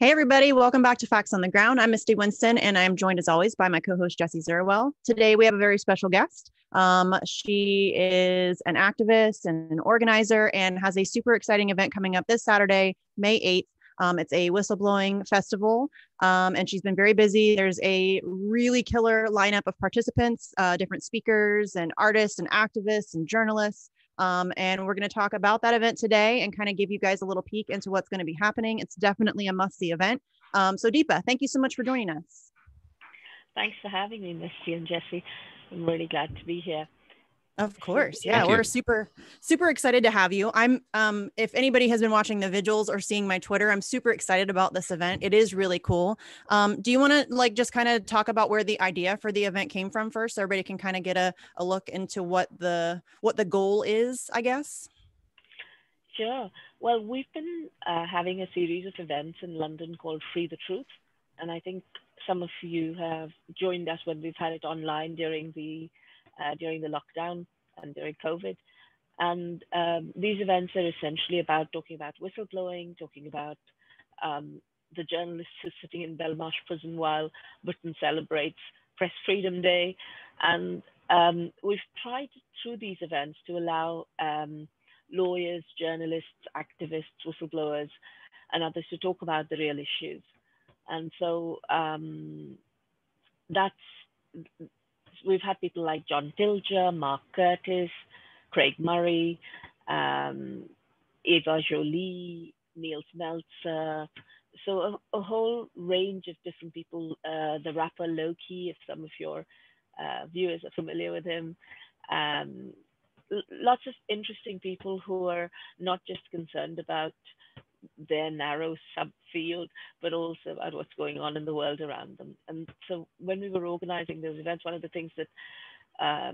Hey, everybody. Welcome back to Facts on the Ground. I'm Misty Winston, and I'm joined as always by my co-host, Jesse Zerwell. Today, we have a very special guest. She is an activist and an organizer and has a super exciting event coming up this Saturday, May 8th. It's a whistleblowing festival, and she's been very busy. There's a really killer lineup of participants, different speakers and artists and activists and journalists. And we're going to talk about that event today and kind of give you guys a little peek into what's going to be happening. It's definitely a must-see event. So Deepa, thank you so much for joining us. Thanks for having me, Misty and Jesse. I'm really glad to be here. Of course. Yeah, we're super excited to have you. I'm if anybody has been watching the vigils or seeing my Twitter, I'm super excited about this event. It is really cool. Do you want to just kind of talk about where the idea for the event came from first, so everybody can kind of get a look into what the goal is, I guess? Sure. Well, we've been having a series of events in London called Free the Truth, and I think some of you have joined us when we've had it online during the lockdown and during COVID. And these events are essentially about talking about whistleblowing, talking about the journalists who's sitting in Belmarsh prison while Britain celebrates Press Freedom Day. And we've tried through these events to allow lawyers, journalists, activists, whistleblowers, and others to talk about the real issues. And so we've had people like John Pilger, Mark Curtis, Craig Murray, Eva Jolie, Nils Melzer. So a whole range of different people. The rapper Loki, if some of your viewers are familiar with him. Lots of interesting people who are not just concerned about their narrow subfield, but also about what's going on in the world around them. And so when we were organizing those events, one of the things that I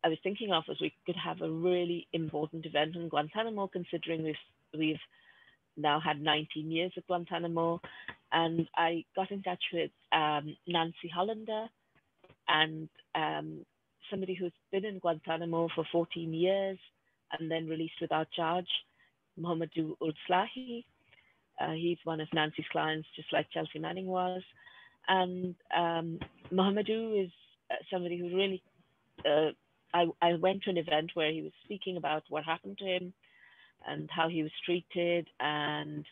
was thinking of was we could have a really important event in Guantanamo, considering we've now had 19 years at Guantanamo. And I got in touch with Nancy Hollander, and somebody who's been in Guantanamo for 14 years and then released without charge, Mohamedou Ould-Slahi. He's one of Nancy's clients, just like Chelsea Manning was. And Mohamedou is somebody who really, I went to an event where he was speaking about what happened to him and how he was treated and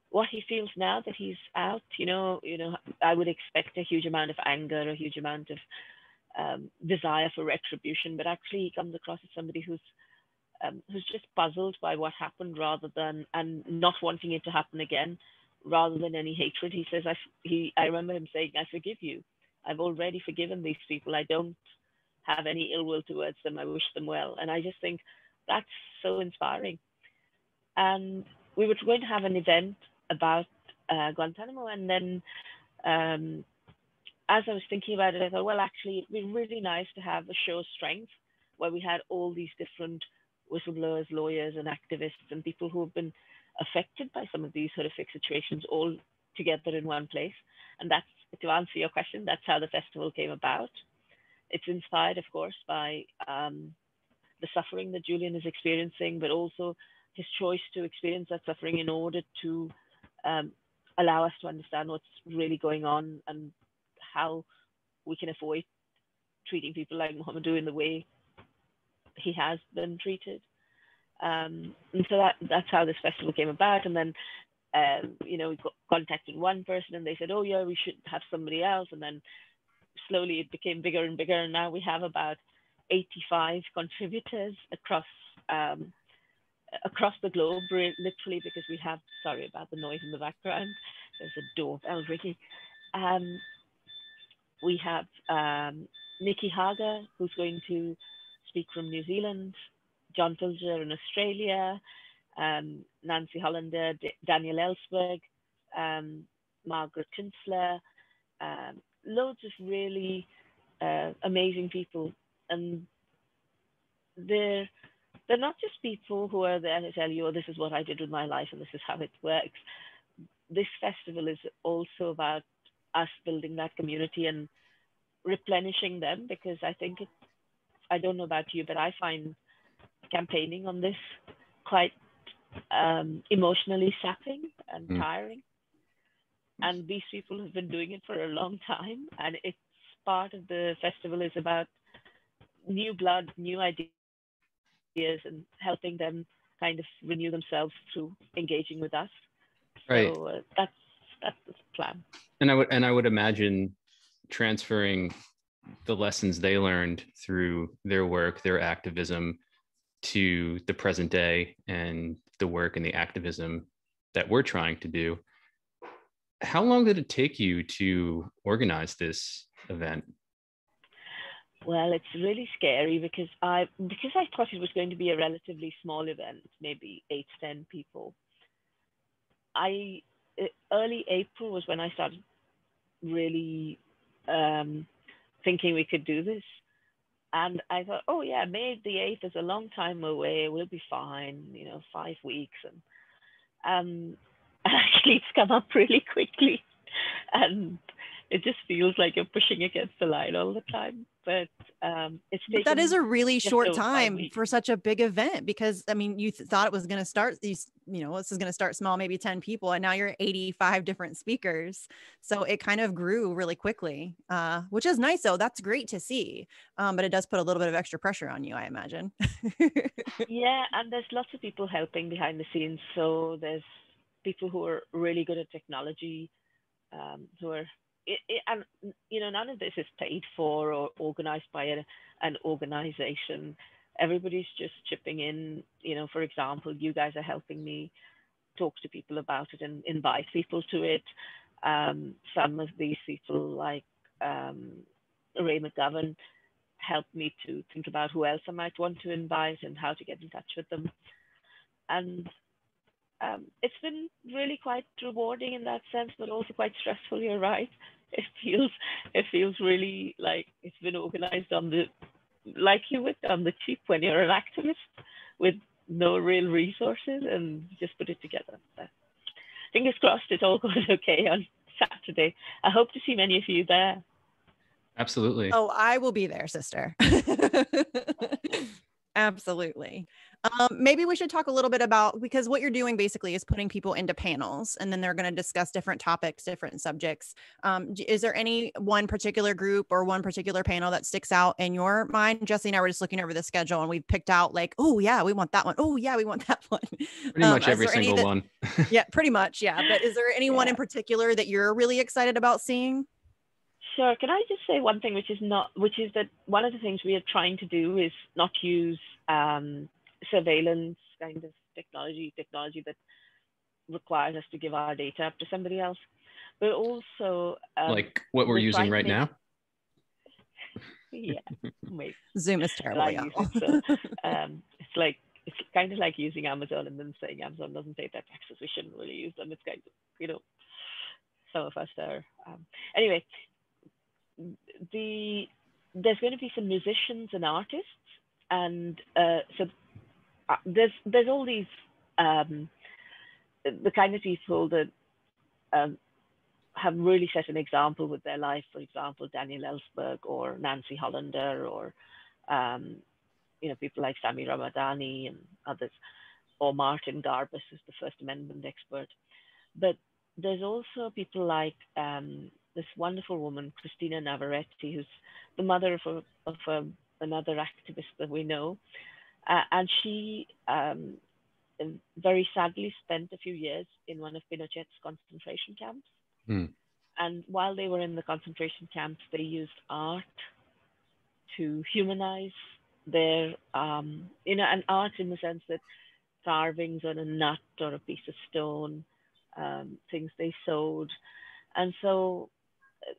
what he feels now that he's out. I would expect a huge amount of anger, a huge amount of desire for retribution, but actually he comes across as somebody who's just puzzled by what happened and not wanting it to happen again, rather than any hatred. He says, I remember him saying, I forgive you. I've already forgiven these people. I don't have any ill will towards them. I wish them well. And I just think that's so inspiring. And we were going to have an event about Guantanamo. And then as I was thinking about it, I thought, well, actually, it'd be really nice to have a show of strength where we had all these different whistleblowers, lawyers, and activists, and people who have been affected by some of these horrific situations all together in one place. And that's, to answer your question, that's how the festival came about. It's inspired, of course, by the suffering that Julian is experiencing, but also his choice to experience that suffering in order to allow us to understand what's really going on and how we can avoid treating people like Mohamedou in the way he has been treated. And so that's how this festival came about. And then, we contacted one person and they said, oh yeah, we should have somebody else. And then slowly it became bigger and bigger. And now we have about 85 contributors across the globe, literally, because we have, sorry about the noise in the background. There's a doorbell ringing. We have Nikki Hager, who's going to speak from New Zealand, John Pilger in Australia, Nancy Hollander, Daniel Ellsberg, Margaret Kinsler, loads of really amazing people. And they're not just people who are there to tell you, oh, this is what I did with my life and this is how it works. This festival is also about us building that community and replenishing them, because I think I don't know about you, but I find campaigning on this quite emotionally sapping. and tiring. And these people have been doing it for a long time. And it's part of the festival is about new blood, new ideas, and helping them kind of renew themselves through engaging with us. Right. So that's the plan. And I would imagine transferring the lessons they learned through their work, their activism, to the present day and the work and the activism that we're trying to do. How long did it take you to organize this event? Well, it's really scary because I thought it was going to be a relatively small event, maybe 8 to 10 people. Early April was when I started really thinking we could do this. And I thought, oh yeah, May the 8th is a long time away. We'll be fine, 5 weeks. And actually it's come up really quickly. And it just feels like you're pushing against the line all the time. But it's taken. But that is a really short time for such a big event, because I mean, you thought it was going to start this is going to start small, maybe 10 people, and now you're 85 different speakers. So it kind of grew really quickly, which is nice. So that's great to see. But it does put a little bit of extra pressure on you, I imagine. Yeah, and there's lots of people helping behind the scenes. So there's people who are really good at technology, who are. And none of this is paid for or organized by an organization. Everybody's just chipping in. For example, you guys are helping me talk to people about it and invite people to it. Some of these people, like Ray McGovern, helped me to think about who else I might want to invite and how to get in touch with them. And it's been really quite rewarding in that sense, but also quite stressful. You're right. It feels really like it's been organized on the cheap when you're an activist with no real resources and just put it together. But fingers crossed it all goes okay on Saturday. I hope to see many of you there. Absolutely. Oh, I will be there, sister. Absolutely. Maybe we should talk a little bit about, because what you're doing basically is putting people into panels, and then they're going to discuss different topics, different subjects. Is there any one particular group or one particular panel that sticks out in your mind? Jesse and I were just looking over the schedule, and we've picked out like, oh yeah, we want that one. Oh yeah, we want that one. Pretty much every single one. Yeah, pretty much. Yeah. But is there anyone in particular that you're really excited about seeing? Sure. Can I just say one thing, which is that one of the things we are trying to do is not use surveillance kind of technology that requires us to give our data up to somebody else, but also like what we're using right now. Yeah, maybe. Zoom is terrible. Yeah. It's kind of like using Amazon and then saying Amazon doesn't pay their taxes, we shouldn't really use them. It's kind of, some of us are. Anyway, there's going to be some musicians and artists, and so there's all these the kind of people that have really set an example with their life. For example, Daniel Ellsberg or Nancy Hollander, or people like Sami Ramadani and others, or Martin Garbus, who's the First Amendment expert. But there's also people like this wonderful woman, Christina Navarrete, who's the mother of another activist that we know. And she very sadly spent a few years in one of Pinochet's concentration camps. And while they were in the concentration camps, they used art to humanize their, and art in the sense that carvings on a nut or a piece of stone, things they sewed. And so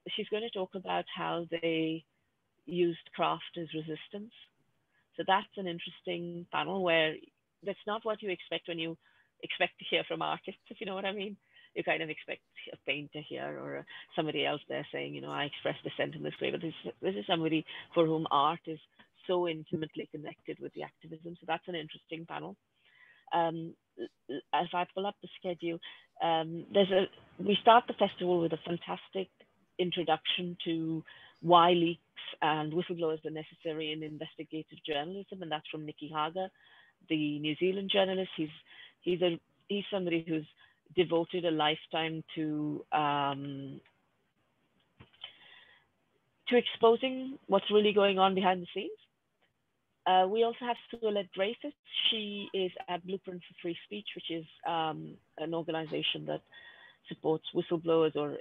she's going to talk about how they used craft as resistance. So that's an interesting panel where that's not what you expect when you expect to hear from artists, if you know what I mean. You kind of expect a painter here or somebody else there saying, I express dissent in this way. But this is somebody for whom art is so intimately connected with the activism. So that's an interesting panel. As I pull up the schedule, we start the festival with a fantastic introduction to why leaks and whistleblowers are necessary in investigative journalism, and that's from Nicky Hager, the New Zealand journalist. He's somebody who's devoted a lifetime to exposing what's really going on behind the scenes. We also have Suelette Dreyfus. She is at Blueprint for Free Speech, which is an organization that supports whistleblowers or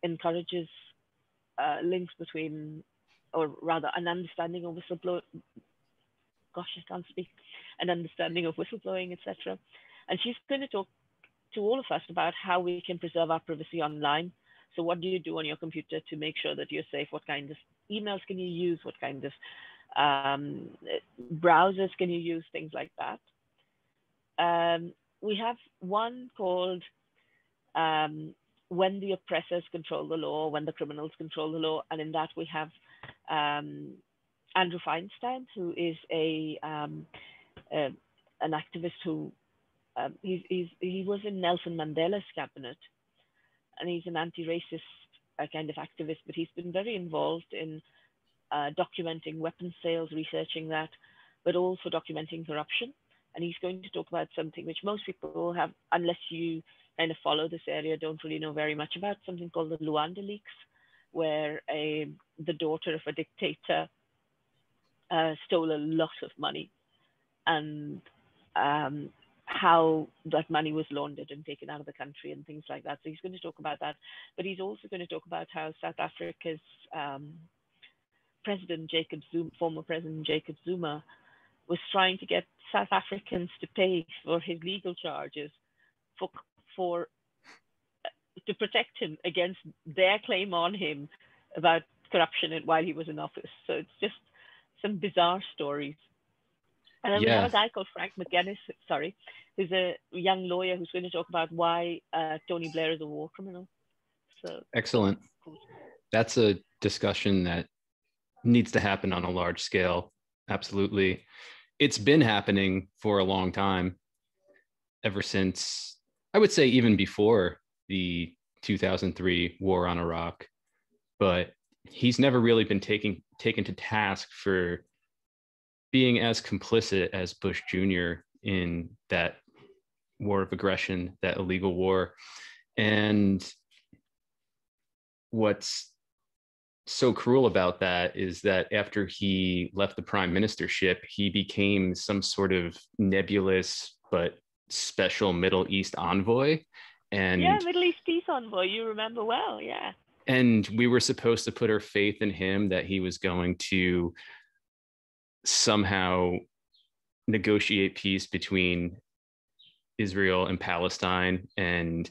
encourages links between, or rather an understanding of whistleblower. Gosh, I can't speak. An understanding of whistleblowing, etc. And she's going to talk to all of us about how we can preserve our privacy online. So what do you do on your computer to make sure that you're safe? What kind of emails can you use? What kind of browsers can you use? Things like that. We have one called When the Oppressors Control the Law, When the Criminals Control the Law. And in that we have Andrew Feinstein, who is an activist who he was in Nelson Mandela's cabinet, and he's an anti-racist kind of activist, but he's been very involved in documenting weapons sales, researching that, but also documenting corruption. And he's going to talk about something which most people have, unless you kind of follow this area, don't really know very much about, something called the Luanda leaks, where the daughter of a dictator stole a lot of money, and how that money was laundered and taken out of the country and things like that. So he's going to talk about that, but he's also going to talk about how South Africa's former President Jacob Zuma, was trying to get South Africans to pay for his legal charges to protect him against their claim on him about corruption while he was in office. So it's just some bizarre stories. And then we have a guy called Frank McGuinness, who's a young lawyer who's going to talk about why Tony Blair is a war criminal. So excellent. That's a discussion that needs to happen on a large scale. Absolutely. It's been happening for a long time, ever since, I would say even before the 2003 war on Iraq, but he's never really been taken to task for being as complicit as Bush Jr. in that war of aggression, that illegal war. And what's so cruel about that is that after he left the prime ministership, he became some sort of nebulous but special Middle East envoy. And yeah, Middle East peace envoy, you remember well, yeah. And we were supposed to put our faith in him that he was going to somehow negotiate peace between Israel and Palestine and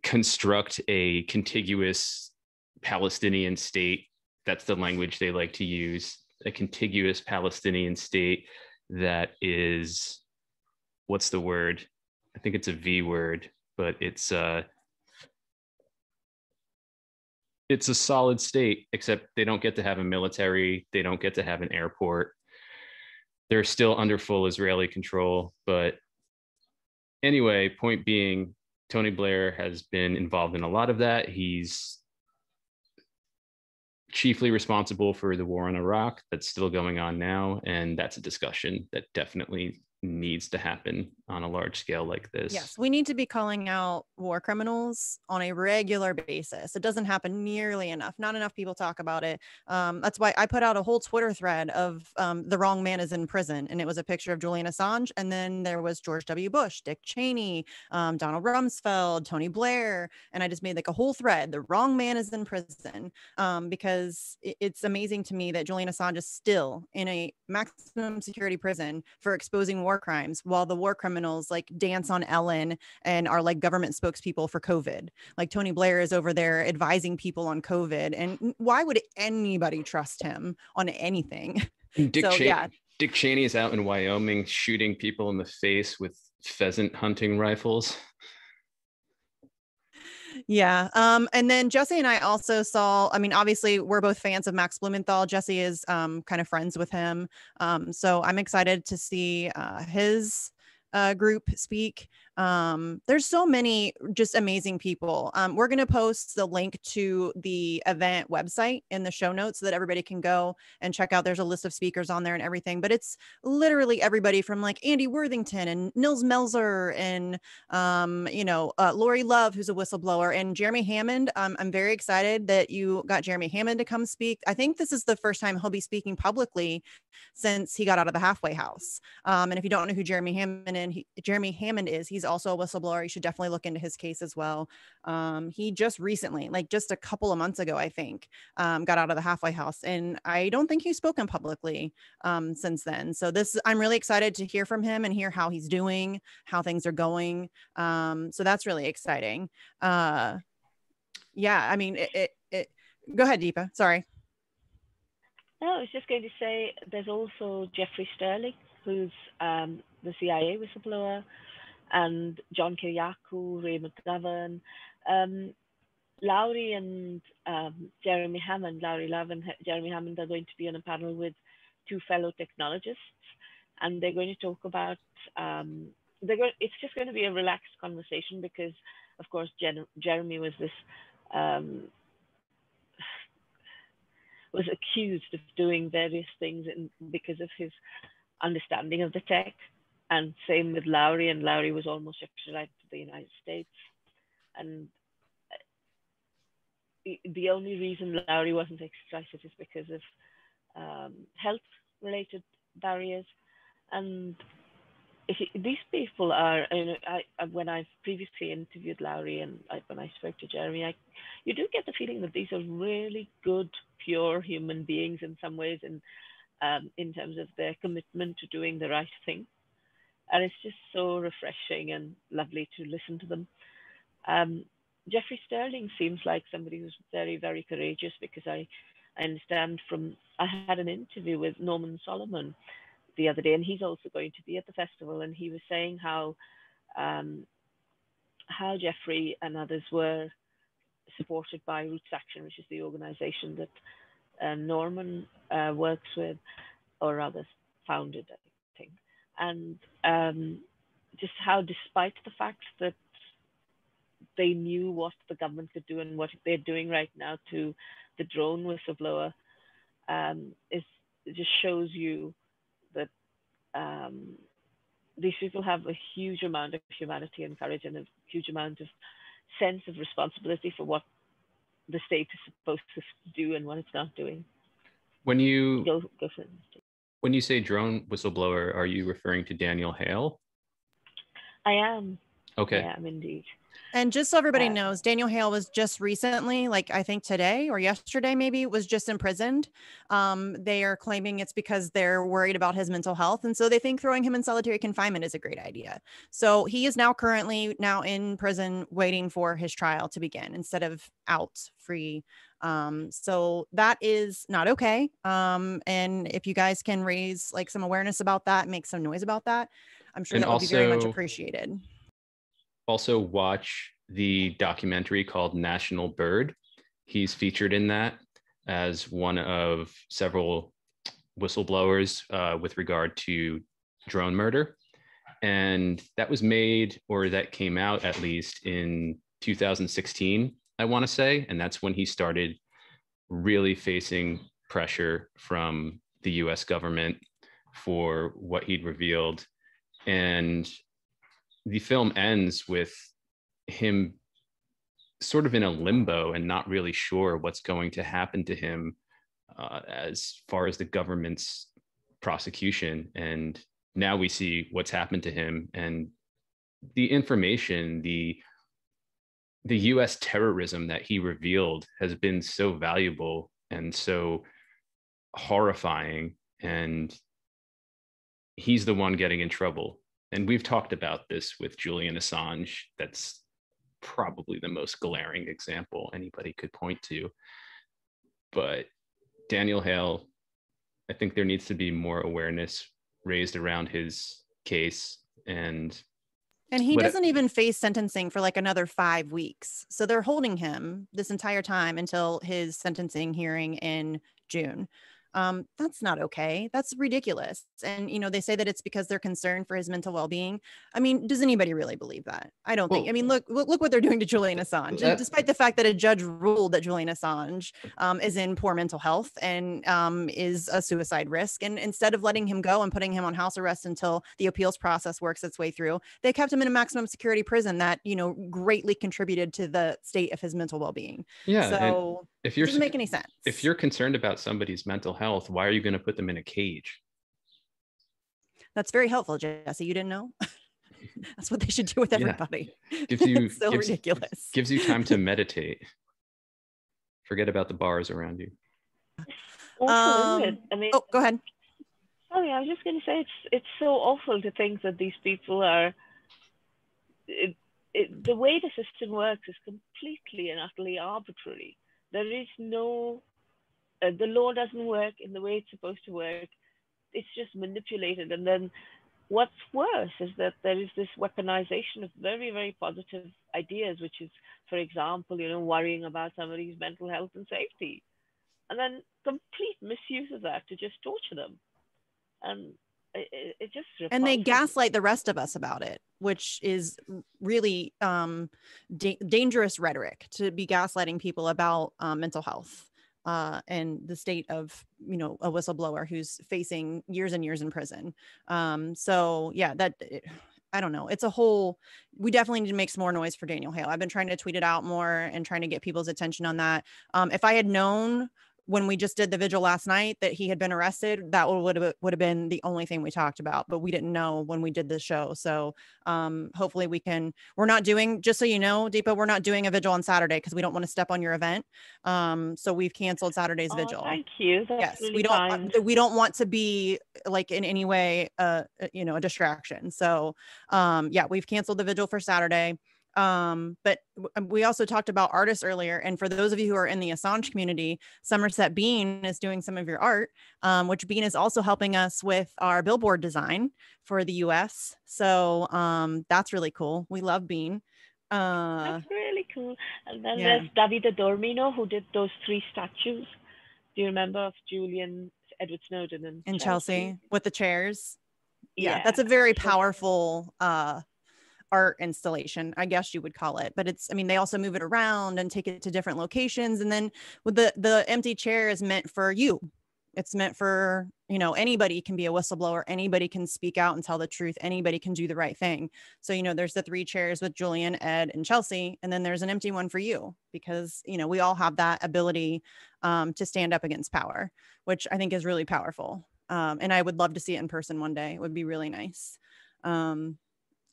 construct a contiguous Palestinian state. That's the language they like to use, a contiguous Palestinian state that is, what's the word? I think it's a V word, but it's a solid state, except they don't get to have a military. They don't get to have an airport. They're still under full Israeli control. But anyway, point being, Tony Blair has been involved in a lot of that. He's chiefly responsible for the war in Iraq that's still going on now. And that's a discussion that definitely needs to happen on a large scale like this. Yes, we need to be calling out war criminals on a regular basis. It doesn't happen nearly enough. Not enough people talk about it. That's why I put out a whole Twitter thread of the wrong man is in prison. And it was a picture of Julian Assange. And then there was George W. Bush, Dick Cheney, Donald Rumsfeld, Tony Blair. And I just made like a whole thread. The wrong man is in prison, because it's amazing to me that Julian Assange is still in a maximum security prison for exposing war crimes, while the war criminals like dance on Ellen and are like government spokespeople for COVID. Like Tony Blair is over there advising people on COVID, and why would anybody trust him on anything? Dick Cheney is out in Wyoming shooting people in the face with pheasant hunting rifles. Yeah. And then Jesse and I also saw, I mean, obviously we're both fans of Max Blumenthal. Jesse is kind of friends with him. So I'm excited to see his group speak. There's so many just amazing people. We're going to post the link to the event website in the show notes so that everybody can go and check out. There's a list of speakers on there and everything, but it's literally everybody from like Andy Worthington and Nils Melzer and, Lori Love, who's a whistleblower, and Jeremy Hammond. I'm very excited that you got Jeremy Hammond to come speak. I think this is the first time he'll be speaking publicly since he got out of the halfway house. And if you don't know who Jeremy Hammond is, he's also a whistleblower. You should definitely look into his case as well. He just recently, like just a couple of months ago, I think, got out of the halfway house, and I don't think he's spoken publicly since then. So I'm really excited to hear from him and hear how he's doing, how things are going. So that's really exciting. Yeah, I mean, go ahead, Deepa. Sorry. No, I was just going to say there's also Jeffrey Sterling, who's the CIA whistleblower, and John Kiriakou, Ray McGovern, Lowry and Jeremy Hammond. Lowry Love and Jeremy Hammond are going to be on a panel with two fellow technologists, and they're going to talk about. It's just going to be a relaxed conversation because, of course, Jeremy was this. Was accused of doing various things because of his understanding of the tech, and same with Lowry, and Lowry was almost extradited to the United States. And the only reason Lowry wasn't extradited is because of health-related barriers. And these people are, when I've previously interviewed Lowry and when I spoke to Jeremy, you do get the feeling that these are really good, pure human beings in some ways, and in terms of their commitment to doing the right thing. And it's just so refreshing and lovely to listen to them. Jeffrey Sterling seems like somebody who's very, very courageous, because I understand I had an interview with Norman Solomon the other day, and he's also going to be at the festival, and he was saying how Jeffrey and others were supported by Roots Action, which is the organization that Norman works with, or rather founded, I think. And just how, despite the fact that they knew what the government could do and what they're doing right now to the drone whistleblower, it just shows you that these people have a huge amount of humanity and courage, and a huge amount of sense of responsibility for what the state is supposed to do and what it's not doing. When you go for it. When you say drone whistleblower, are you referring to Daniel Hale? I am. Okay. I am indeed. And just so everybody knows, Daniel Hale was just recently, like I think today or yesterday maybe, was just imprisoned. They are claiming it's because they're worried about his mental health. And so they think throwing him in solitary confinement is a great idea. So he is currently in prison waiting for his trial to begin instead of out free. So that is not okay. And if you guys can raise like some awareness about that, make some noise about that, I'm sure that would be very much appreciated. Also watch the documentary called National Bird. He's featured in that as one of several whistleblowers with regard to drone murder. And that was made, or that came out at least in 2016, I want to say. And that's when he started really facing pressure from the US government for what he'd revealed. And the film ends with him sort of in a limbo and not really sure what's going to happen to him as far as the government's prosecution. And now we see what's happened to him, and the information, the US terrorism that he revealed has been so valuable and so horrifying, and he's the one getting in trouble. And we've talked about this with Julian Assange. That's probably the most glaring example anybody could point to. But Daniel Hale, I think there needs to be more awareness raised around his case. And he doesn't even face sentencing for like another 5 weeks. So they're holding him this entire time until his sentencing hearing in June. That's not okay. That's ridiculous. And, they say that it's because they're concerned for his mental well-being. I mean, does anybody really believe that? I don't think. I mean, look what they're doing to Julian Assange. Despite the fact that a judge ruled that Julian Assange is in poor mental health and is a suicide risk. And instead of letting him go and putting him on house arrest until the appeals process works its way through, they kept him in a maximum security prison that, greatly contributed to the state of his mental well-being. Yeah. So it doesn't make any sense. If you're concerned about somebody's mental health, why are you going to put them in a cage? That's very helpful, Jesse. You didn't know? That's what they should do with everybody. Gives ridiculous. Gives you time to meditate. Forget about the bars around you. Awful, isn't it? I mean, go ahead. Sorry, I was just going to say it's so awful to think that these people are. The way the system works is completely and utterly arbitrary. There is no. The law doesn't work in the way it's supposed to work. It's just manipulated. And then what's worse is that there is this weaponization of very, very positive ideas, which is, for example, worrying about somebody's mental health and safety. And then complete misuse of that to just torture them. And it just repulsive. And they gaslight the rest of us about it, which is really dangerous rhetoric, to be gaslighting people about mental health. And the state of, a whistleblower who's facing years and years in prison. So yeah, I don't know. We definitely need to make some more noise for Daniel Hale. I've been trying to tweet it out more and trying to get people's attention on that. If I had known when we just did the vigil last night that he had been arrested, that would have been the only thing we talked about, but we didn't know when we did the show. So hopefully we're not doing, just so you know, Deepa, we're not doing a vigil on Saturday because we don't want to step on your event. So we've canceled Saturday's vigil. Thank you. That's really kind. We don't want to be like in any way, a distraction. So we've canceled the vigil for Saturday. But we also talked about artists earlier. And for those of you who are in the Assange community, Somerset Bean is doing some of your art, which Bean is also helping us with our billboard design for the US. So that's really cool. We love Bean. That's really cool. And then there's Davide Dormino, who did those 3 statues. Do you remember, of Julian, Edward Snowden and Chelsea with the chairs? Yeah, that's a very powerful art installation, I guess you would call it. But they also move it around and take it to different locations. And then with the empty chair is meant for you. It's meant for, anybody can be a whistleblower. Anybody can speak out and tell the truth. Anybody can do the right thing. So, there's the 3 chairs with Julian, Ed, and Chelsea. And then there's an empty one for you because, we all have that ability to stand up against power, which I think is really powerful. And I would love to see it in person one day. It would be really nice.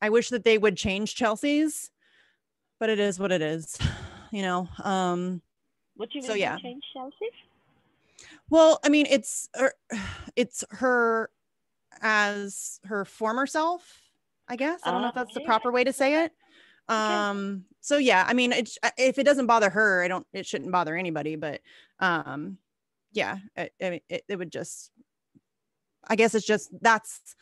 I wish that they would change Chelsea's, but it is what it is, What do you mean change Chelsea's? Well, it's her as her former self, I guess. I don't know if that's the proper way to say it. So yeah, if it doesn't bother her, it shouldn't bother anybody, but it would just, I guess it's just, that's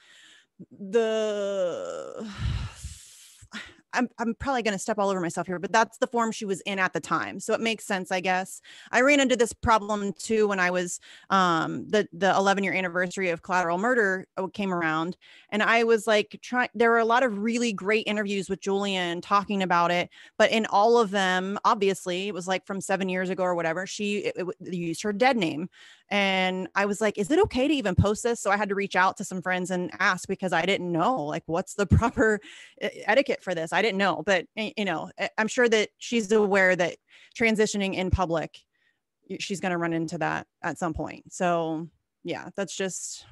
I'm probably going to step all over myself here, but that's the form she was in at the time. So it makes sense, I guess. I ran into this problem too when I was the 11-year anniversary of Collateral Murder came around, and I was like there were a lot of really great interviews with Julian talking about it, but in all of them, obviously it was like from 7 years ago or whatever, she used her dead name. And I was like, is it okay to even post this? So I had to reach out to some friends and ask, because I didn't know, like, what's the proper etiquette for this? I didn't know, but I'm sure that she's aware that transitioning in public, she's going to run into that at some point. So yeah, that's just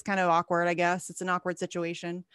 kind of awkward, I guess. It's an awkward situation.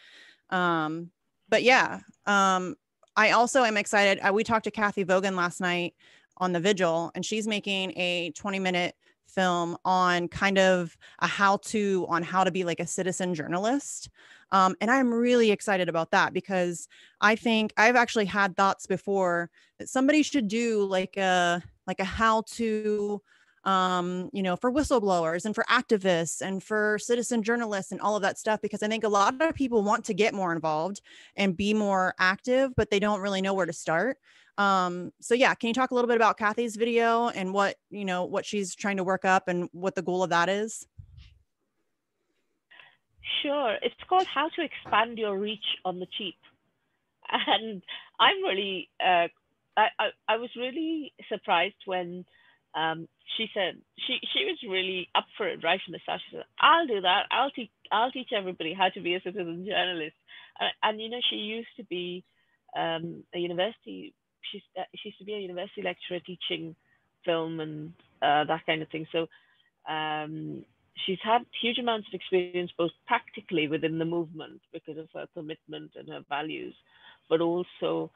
But yeah, I also am excited. We talked to Kathy Vogan last night on the vigil, and she's making a 20-minute film on kind of a how-to on how to be like a citizen journalist. And I'm really excited about that, because I think I've actually had thoughts before that somebody should do like a how-to for whistleblowers and for activists and for citizen journalists and all of that stuff, because I think a lot of people want to get more involved and be more active, but they don't really know where to start. So yeah, can you talk a little bit about Kathy's video and what she's trying to work up and what the goal of that is? Sure. It's called How to Expand Your Reach on the Cheap. And I'm really, I was really surprised when she said, she was really up for it right from the start. She said, I'll do that. I'll teach everybody how to be a citizen journalist. And she used to be a university, she used to be a university lecturer teaching film and that kind of thing. So she's had huge amounts of experience, both practically within the movement because of her commitment and her values, but also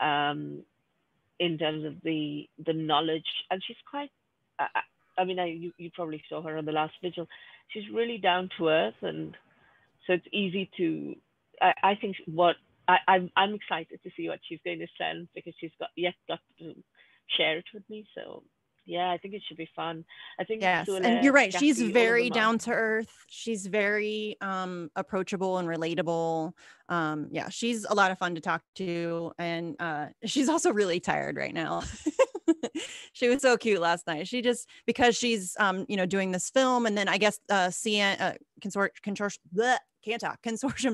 in terms of the knowledge. And she's quite, you probably saw her on the last vigil. She's really down to earth, and so it's easy to. I think I'm excited to see what she's going to send, because she's got to share it with me. So yeah, I think it should be fun. I think yes, and you're right. She's very down to earth. She's very approachable and relatable. Yeah, she's a lot of fun to talk to, and she's also really tired right now. She was so cute last night. She just, because she's doing this film, and then I guess Consortium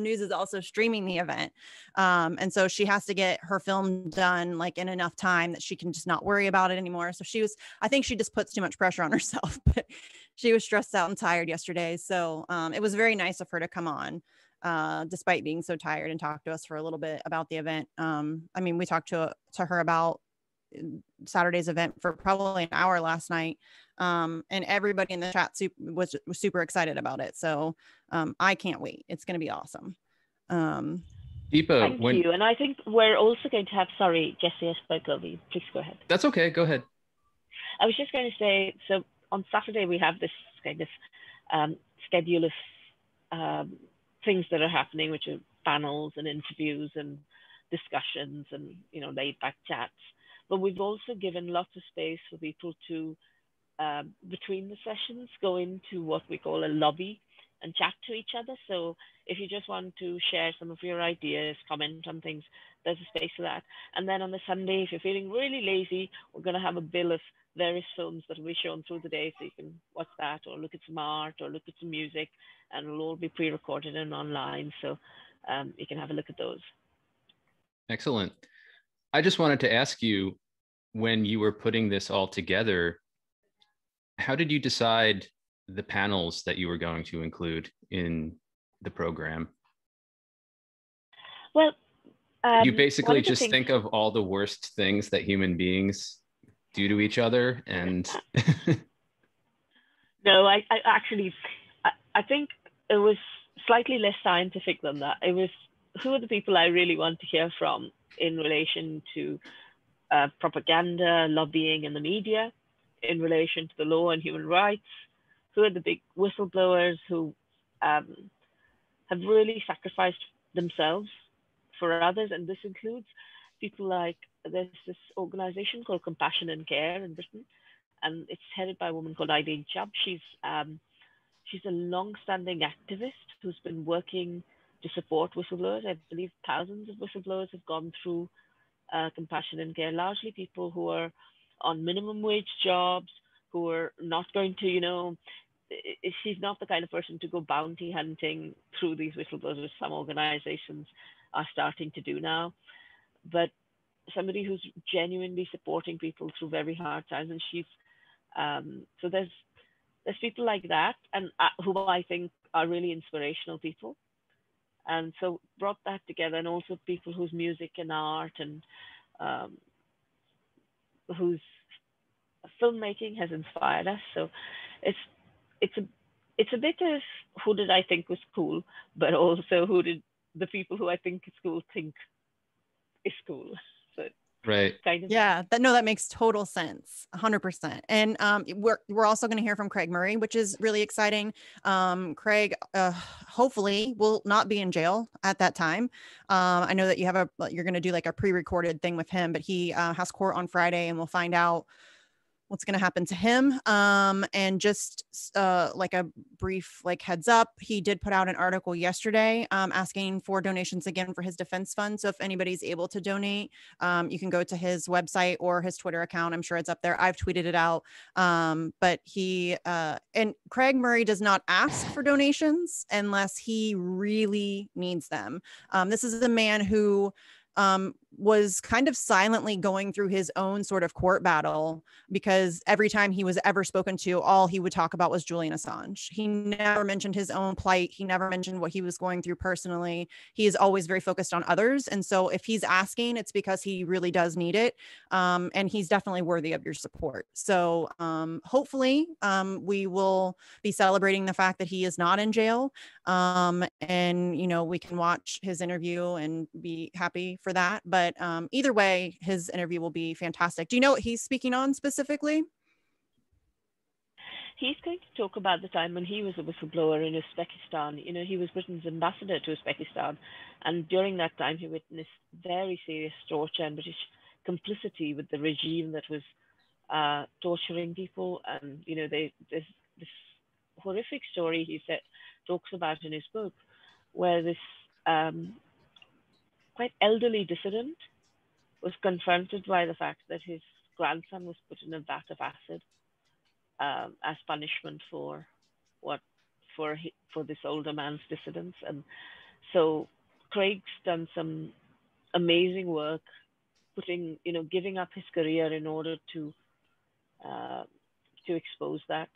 News is also streaming the event, and so she has to get her film done like in enough time that she can just not worry about it anymore. So I think she just puts too much pressure on herself, but she was stressed out and tired yesterday. So it was very nice of her to come on despite being so tired and talk to us for a little bit about the event. We talked to her about Saturday's event for probably an hour last night, and everybody in the chat was super excited about it. So I can't wait. It's going to be awesome. Deepa, thank you. And I think we're also going to have, sorry, Jesse, I spoke over you. Please go ahead. That's okay. Go ahead. I was just going to say, so on Saturday we have this kind of schedule of things that are happening, which are panels and interviews and discussions and laid back chats. But we've also given lots of space for people to, between the sessions, go into what we call a lobby and chat to each other. So if you just want to share some of your ideas, comment on things, there's a space for that. And then on the Sunday, if you're feeling really lazy, we're going to have a bill of various films that will be shown through the day, so you can watch that or look at some art or look at some music, and it'll all be pre-recorded and online. So you can have a look at those. Excellent. I just wanted to ask you, when you were putting this all together, how did you decide the panels that you were going to include in the program? Well, you basically just think of all the worst things that human beings do to each other, and no, I think it was slightly less scientific than that. It was, who are the people I really want to hear from in relation to propaganda, lobbying, and the media, in relation to the law and human rights? Who are the big whistleblowers who have really sacrificed themselves for others? And this includes people like, there's this organization called Compassion and Care in Britain, and it's headed by a woman called Eileen Chubb. She's a long-standing activist who's been working to support whistleblowers. I believe thousands of whistleblowers have gone through Compassion and Care, largely people who are on minimum wage jobs, who are not going to, she's not the kind of person to go bounty hunting through these whistleblowers, which some organizations are starting to do now, but somebody who's genuinely supporting people through very hard times. And she's, so there's people like that, and who I think are really inspirational people. And so brought that together, and also people whose music and art and whose filmmaking has inspired us. So it's a bit of who did I think was cool, but also who did the people who I think is cool think is cool. So right. Kind of, yeah, that makes total sense, 100%. And we're also going to hear from Craig Murray, which is really exciting. Craig hopefully will not be in jail at that time. I know that you're going to do like a pre-recorded thing with him, but he has court on Friday, and we'll find out what's going to happen to him. And just like a brief heads up, he did put out an article yesterday asking for donations again for his defense fund. So if anybody's able to donate, you can go to his website or his Twitter account. I'm sure it's up there. I've tweeted it out. But he and Craig Murray does not ask for donations unless he really needs them. This is a man who was kind of silently going through his own sort of court battle, because every time he was ever spoken to, all he would talk about was Julian Assange. He never mentioned his own plight. He never mentioned what he was going through personally. He is always very focused on others. And so if he's asking, it's because he really does need it. And he's definitely worthy of your support. So hopefully we will be celebrating the fact that he is not in jail. And, you know, we can watch his interview and be happy for that. But either way, his interview will be fantastic. Do you know what he's speaking on specifically? He's going to talk about the time when he was a whistleblower in Uzbekistan. You know, he was Britain's ambassador to Uzbekistan. And during that time, he witnessed very serious torture and British complicity with the regime that was torturing people. And, you know, there's this horrific story he talks about in his book, where this quite elderly dissident was confronted by the fact that his grandson was put in a vat of acid as punishment for this older man's dissidence. And so Craig's done some amazing work, giving up his career in order to expose that.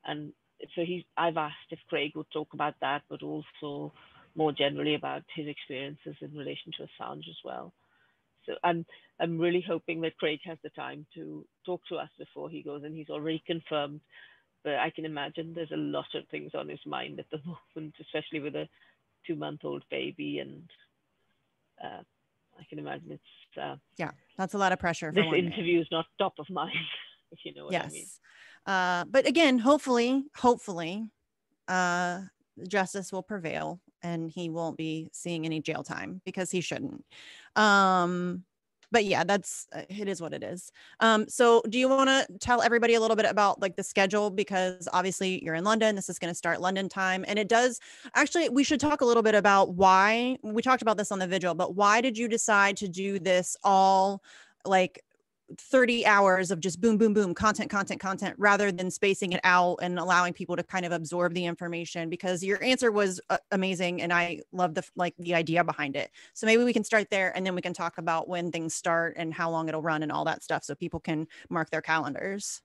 And so I've asked if Craig would talk about that, but also more generally about his experiences in relation to Assange as well. So I'm really hoping that Craig has the time to talk to us before he goes, and he's already confirmed. But I can imagine there's a lot of things on his mind at the moment, especially with a 2-month-old baby, and I can imagine it's yeah, that's a lot of pressure. This interview is not top of mind, if you know what I mean. But again, hopefully, justice will prevail and he won't be seeing any jail time, because he shouldn't. But yeah, it is what it is. So do you want to tell everybody a little bit about like the schedule? Because obviously you're in London. This is going to start London time. And we should talk a little bit about why we talked about this on the vigil, but why did you decide to do this all like 30 hours of just boom, boom, boom, content, rather than spacing it out and allowing people to kind of absorb the information? Because your answer was amazing. And I love the idea behind it. So maybe we can start there, and then we can talk about when things start and how long it'll run and all that stuff, so people can mark their calendars.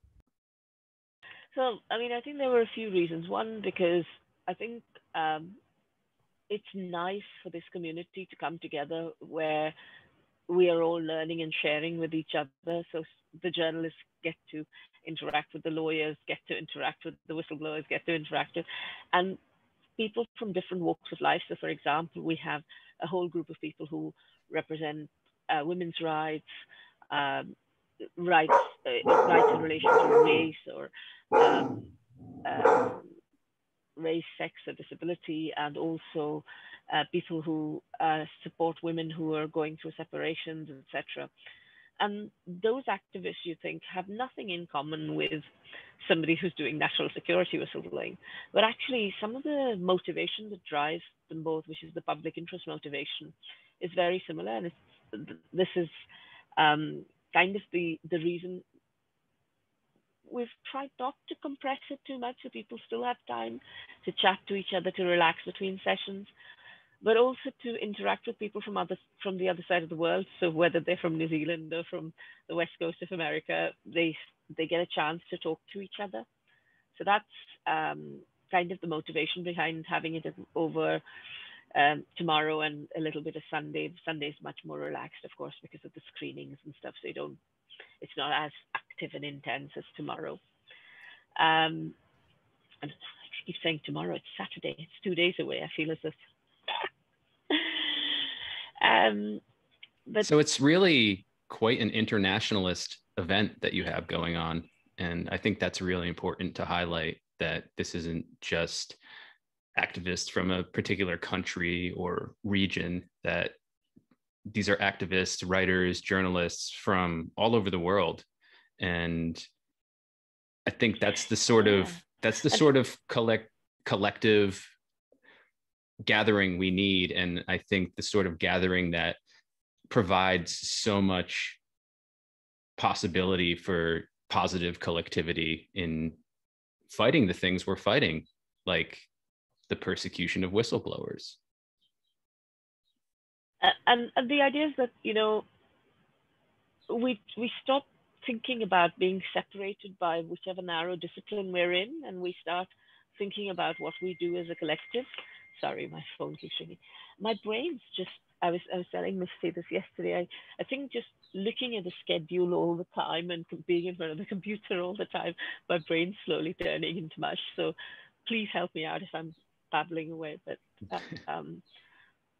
So, I mean, I think there were a few reasons. One, because I think it's nice for this community to come together where we are all learning and sharing with each other. So the journalists get to interact with the lawyers, get to interact with the whistleblowers, get to interact with, and people from different walks of life. So for example, we have a whole group of people who represent women's rights, rights in relation to race, or race, sex, or disability, and also people who support women who are going through separations, etc. And those activists, you think, have nothing in common with somebody who's doing national security whistleblowing. But actually, some of the motivation that drives them both, which is the public interest motivation, is very similar. And this is kind of the reason we've tried not to compress it too much, so people still have time to chat to each other, to relax between sessions, but also to interact with people from the other side of the world. So whether they're from New Zealand or from the West Coast of America, they get a chance to talk to each other. So that's kind of the motivation behind having it over tomorrow and a little bit of Sunday. Sunday is much more relaxed, of course, because of the screenings and stuff. So it's not as active and intense as tomorrow. And I keep saying tomorrow, it's Saturday. It's 2 days away. I feel as if. So it's really quite an internationalist event that you have going on. And I think that's really important to highlight, that this isn't just activists from a particular country or region, that these are activists, writers, journalists from all over the world. And I think that's the sort of collective gathering we need. And I think the sort of gathering that provides so much possibility for positive collectivity in fighting the things we're fighting, like the persecution of whistleblowers. And the idea is that, we stop thinking about being separated by whichever narrow discipline we're in, and we start thinking about what we do as a collective. Sorry, my phone keeps ringing. My brain's just, I was telling Misty this yesterday. I think just looking at the schedule all the time and being in front of the computer all the time, my brain's slowly turning into mush. So please help me out if I'm babbling away. But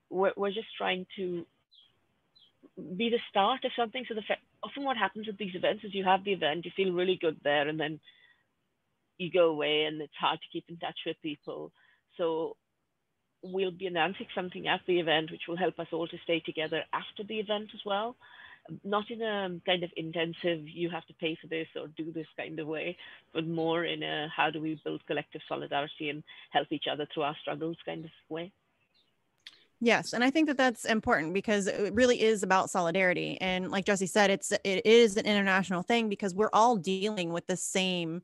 we're just trying to be the start of something. So often what happens at these events is you have the event, you feel really good there, and then you go away and it's hard to keep in touch with people. So we'll be announcing something at the event which will help us all to stay together after the event as well. Not in a kind of intensive, you have to pay for this or do this kind of way, but more in a how do we build collective solidarity and help each other through our struggles kind of way. Yes. And I think that that's important because it really is about solidarity. And like Jessie said, it is an international thing because we're all dealing with the same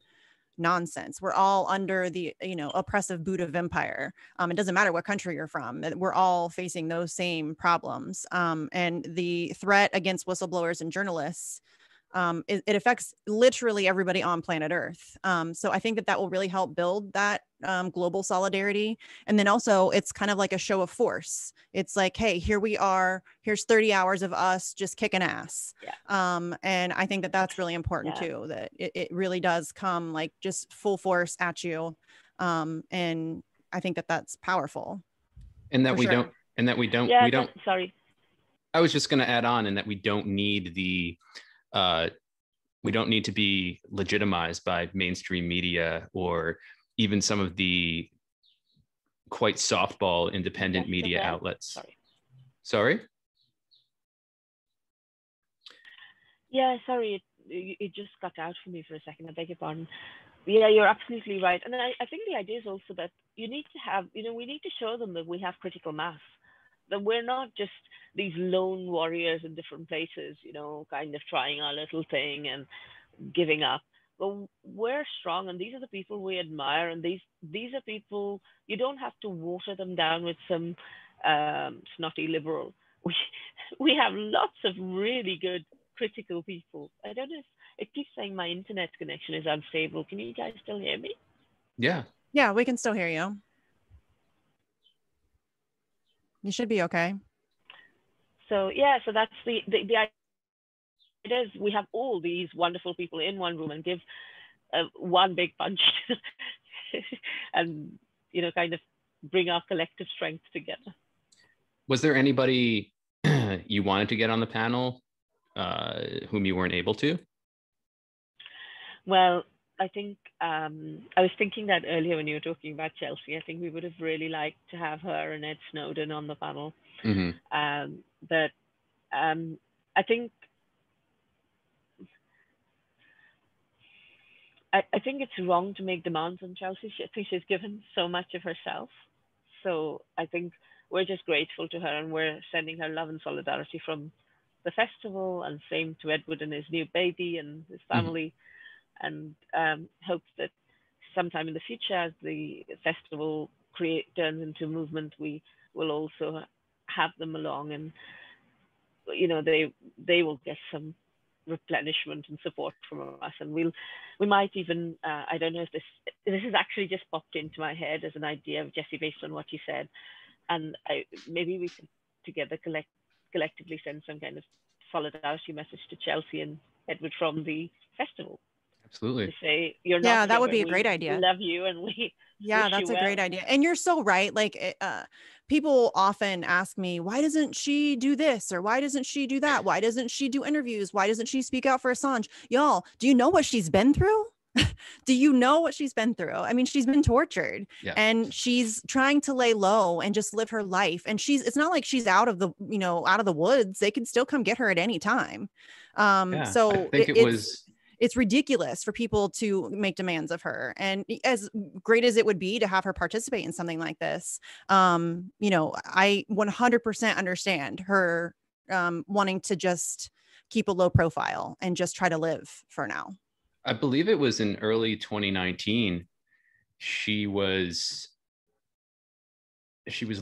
nonsense. We're all under the, oppressive boot of empire. It doesn't matter what country you're from. We're all facing those same problems. And the threat against whistleblowers and journalists, it affects literally everybody on planet Earth. So I think that will really help build that global solidarity. And then also it's kind of like a show of force. It's like, hey, here we are, here's 30 hours of us just kicking ass. Yeah. And I think that that's really important too, that it really does come like just full force at you. And I think that that's powerful. And that we don't, sorry. I was just going to add on, and that we don't need we don't need to be legitimized by mainstream media or even some of the quite softball independent media outlets. Sorry? Yeah, sorry. It just cut out for me for a second. I beg your pardon. Yeah, you're absolutely right. And I think the idea is also that you need to have, we need to show them that we have critical mass, that we're not just these lone warriors in different places, kind of trying our little thing and giving up. But we're strong, and these are the people we admire, and these are people, you don't have to water them down with some snotty liberal. We have lots of really good critical people. I don't know if it keeps saying my internet connection is unstable. Can you guys still hear me? Yeah. Yeah, we can still hear you. You should be okay. So that's the idea is we have all these wonderful people in one room and give one big punch and, kind of bring our collective strength together. Was there anybody you wanted to get on the panel whom you weren't able to? Well, I think I was thinking that earlier when you were talking about Chelsea. I think we would have really liked to have her and Ed Snowden on the panel. Mm-hmm. But I think it's wrong to make demands on Chelsea. I think she's given so much of herself. So I think we're just grateful to her, and we're sending her love and solidarity from the festival, and same to Edward and his new baby and his family. Mm-hmm. And hope that sometime in the future, as the festival turns into a movement, we will also have them along, and they will get some replenishment and support from us, and we might even I don't know if this has actually just popped into my head as an idea of Jessie based on what you said, and maybe we could together collectively send some kind of solidarity message to Chelsea and Edward from the festival. Absolutely. To say you're not that would be a great idea. We love you, and we that's a great idea. And you're so right. Like people often ask me, why doesn't she do this? Or why doesn't she do that? Why doesn't she do interviews? Why doesn't she speak out for Assange? Y'all, do you know what she's been through? Do you know what she's been through? I mean, she's been tortured, and she's trying to lay low and just live her life. And it's not like she's out of the woods. They can still come get her at any time. So I think it's ridiculous for people to make demands of her. And as great as it would be to have her participate in something like this, you know, I 100% understand her wanting to just keep a low profile and just try to live for now. I believe it was in early 2019. She was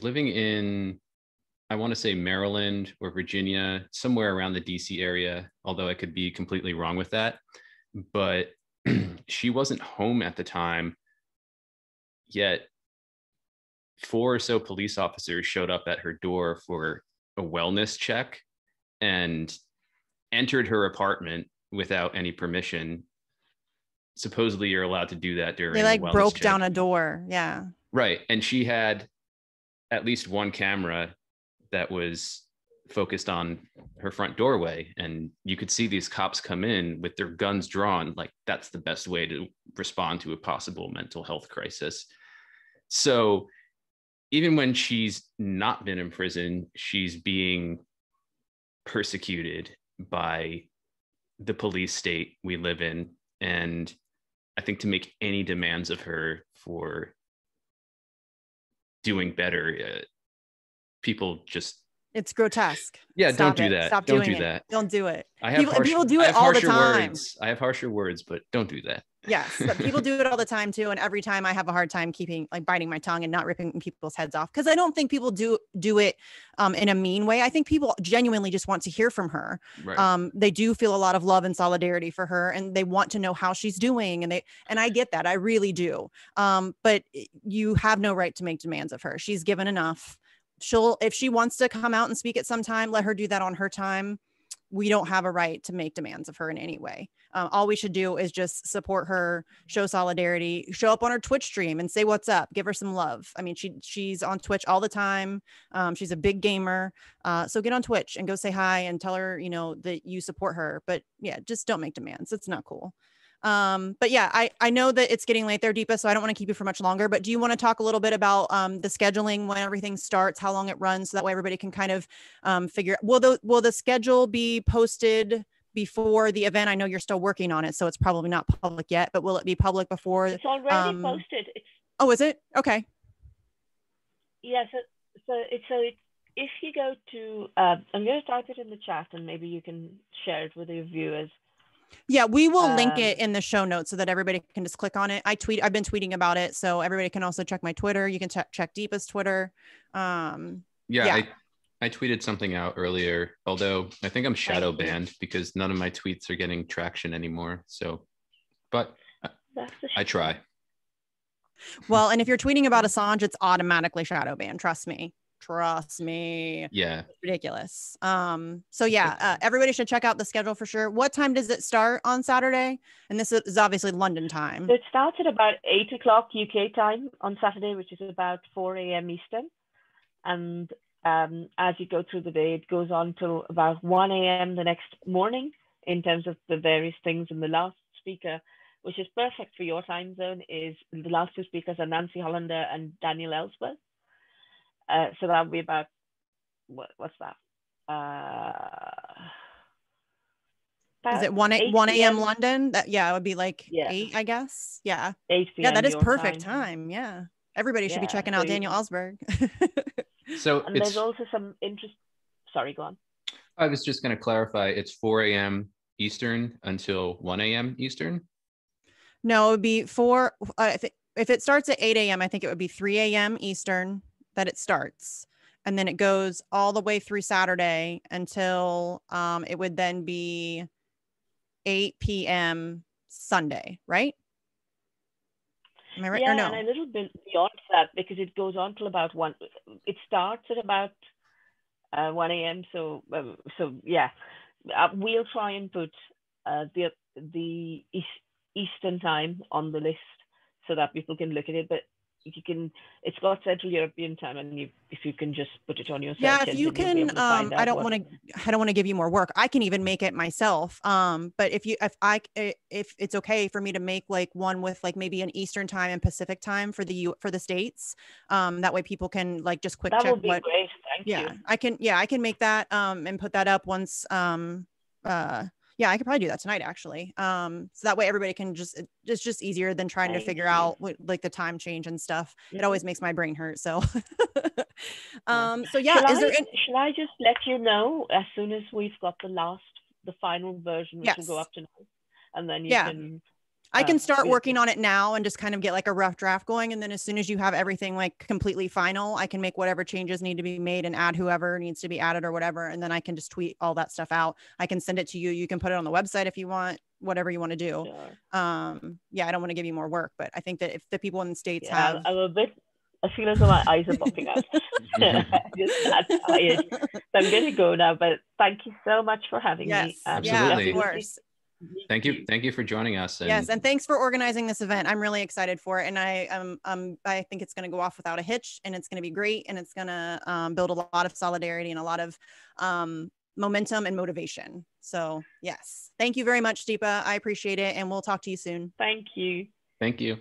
living in, I want to say Maryland or Virginia, somewhere around the DC area, although I could be completely wrong with that. But she wasn't home at the time, yet 4 or so police officers showed up at her door for a wellness check and entered her apartment without any permission. Supposedly you're allowed to do that during they like broke check. Down a door. Yeah. Right. And she had at least one camera that was focused on her front doorway, and you could see these cops come in with their guns drawn. Like, that's the best way to respond to a possible mental health crisis. So even when she's not been in prison, she's being persecuted by the police state we live in. And I think to make any demands of her for doing better, people just, it's grotesque. Yeah, don't do that. Stop don't doing do that. It. Don't do it. People do it all the time. I have harsher words, but don't do that. Yes, people do it all the time too. And every time I have a hard time biting my tongue and not ripping people's heads off, because I don't think people do it in a mean way. I think people genuinely just want to hear from her. Right. They do feel a lot of love and solidarity for her, and they want to know how she's doing. And I get that. I really do. But you have no right to make demands of her. She's given enough. If she wants to come out and speak at some time, let her do that on her time. We don't have a right to make demands of her in any way. All we should do is just support her, show solidarity, show up on her Twitch stream and say what's up, give her some love. I mean, she's on Twitch all the time. She's a big gamer. So get on Twitch and go say hi and tell her, you know, that you support her. But yeah, just don't make demands. It's not cool. But yeah, I know that it's getting late there, Deepa, so I don't want to keep you for much longer, but do you want to talk a little bit about the scheduling, when everything starts, how long it runs, so that way everybody can kind of figure out, will the schedule be posted before the event? I know you're still working on it, so it's probably not public yet, but will it be public before? It's already posted. Oh, is it? Okay. Yeah, so if you go to, I'm going to type it in the chat and maybe you can share it with your viewers. Yeah, we will link it in the show notes so that everybody can just click on it. I've been tweeting about it, so everybody can also check my Twitter. You can check Deepa's Twitter. Yeah. I tweeted something out earlier, although I think I'm shadow banned because none of my tweets are getting traction anymore. So, but I try. Well, and if you're tweeting about Assange, it's automatically shadow banned. Trust me. Yeah, it's ridiculous. So yeah, everybody should check out the schedule for sure. What time does it start on Saturday? And this is obviously London time. So it starts at about 8 o'clock UK time on Saturday, which is about 4 a.m. Eastern. And as you go through the day, it goes on till about 1 a.m. the next morning in terms of the various things. And the last speaker, which is perfect for your time zone, is the last 2 speakers are Nancy Hollander and Daniel Ellsworth. So that would be about, what's that? Is it 1 a.m. London? It would be like 8, I guess. Yeah. 8 p.m. Yeah, that is perfect time. Yeah. Everybody should be checking out Daniel Ellsberg. And there's also some interest. Sorry, go on. I was just going to clarify. It's 4 a.m. Eastern until 1 a.m. Eastern? No, it would be 4. If it starts at 8 a.m., I think it would be 3 a.m. Eastern that it starts. And then it goes all the way through Saturday until it would then be 8 p.m. Sunday, right? Am I right? Yeah, or no? And a little bit beyond that, because it goes on till about 1. It starts at about 1 a.m. So yeah, we'll try and put the Eastern time on the list so that people can look at it. But if you can, it's got Central European time, and if you can just put it on your search. Yeah, if you can, I don't want to give you more work. I can even make it myself. But if it's okay for me to make like one with like maybe an Eastern time and Pacific time for the States, that way people can like just quick check. That would be great. Thank you. I can make that and put that up once Yeah, I could probably do that tonight, actually. So that way everybody can it's just easier than trying to figure out like the time change and stuff. It always makes my brain hurt. So, so yeah, shall I just let you know as soon as we've got the final version, which will go up tonight, and then you can. I can start working on it now and just kind of get like a rough draft going. And then as soon as you have everything like completely final, I can make whatever changes need to be made and add whoever needs to be added or whatever. And then I can just tweet all that stuff out. I can send it to you. You can put it on the website if you want, whatever you want to do. Sure. Yeah, I don't want to give you more work, but I think that if the people in the States have... I feel as though my eyes are popping out. Just that tired. So I'm going to go now, but thank you so much for having me. Absolutely. Yeah, of course. Thank you for joining us. Yes, and thanks for organizing this event. I'm really excited for it, and I think it's going to go off without a hitch, and it's going to be great, and it's going to build a lot of solidarity and a lot of momentum and motivation. So yes, thank you very much, Deepa. I appreciate it, and we'll talk to you soon. Thank you. Thank you.